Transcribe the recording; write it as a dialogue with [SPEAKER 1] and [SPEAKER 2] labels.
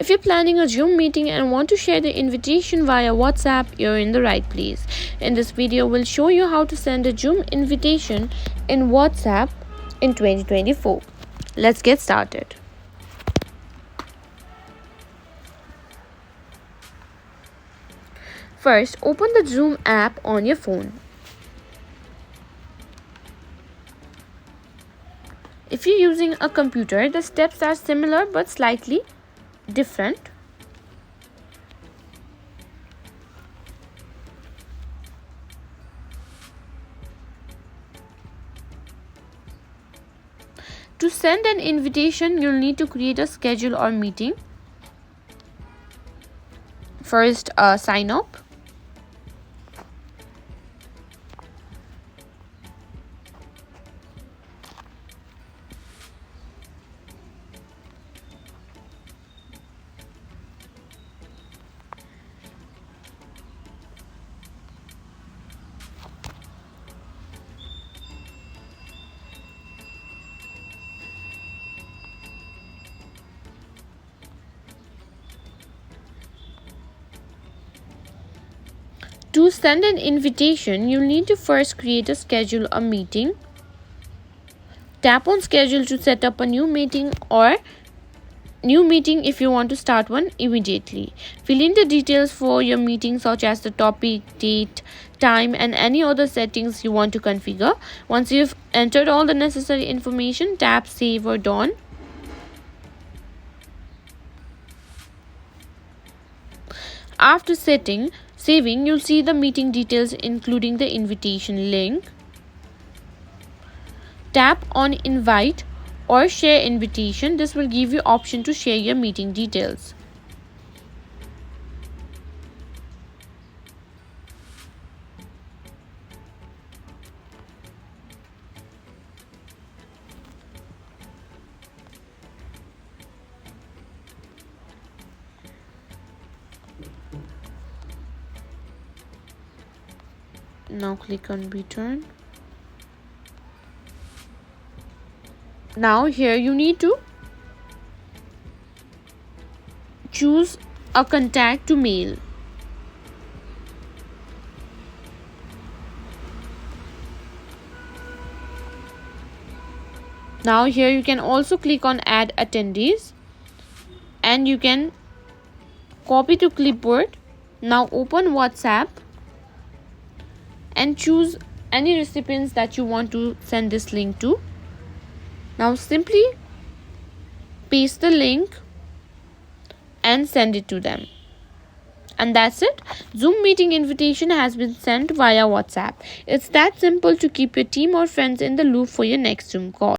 [SPEAKER 1] If you're planning a Zoom meeting and want to share the invitation via WhatsApp, you're in the right place. In this video, we'll show you how to send a Zoom invitation in WhatsApp in 2024. Let's get started. First, open the Zoom app on your phone. If you're using a computer, the steps are similar but slightly different. To send an invitation, you'll need to create a schedule or meeting. First, sign up. To send an invitation, you'll need to first create a schedule a meeting. Tap on schedule to set up a new meeting or new meeting if you want to start one immediately. Fill in the details for your meeting such as the topic, date, time and any other settings you want to configure. Once you've entered all the necessary information, tap save or done. After saving, you'll see the meeting details including the invitation link. Tap on invite or share invitation. This will give you option to share your meeting details. Now click on return. Now here you need to choose a contact to mail. Now here you can also click on add attendees and you can copy to clipboard. Now open WhatsApp and choose any recipients that you want to send this link to. Now simply paste the link and send it to them. And that's it. Zoom meeting invitation has been sent via WhatsApp. It's that simple to keep your team or friends in the loop for your next Zoom call.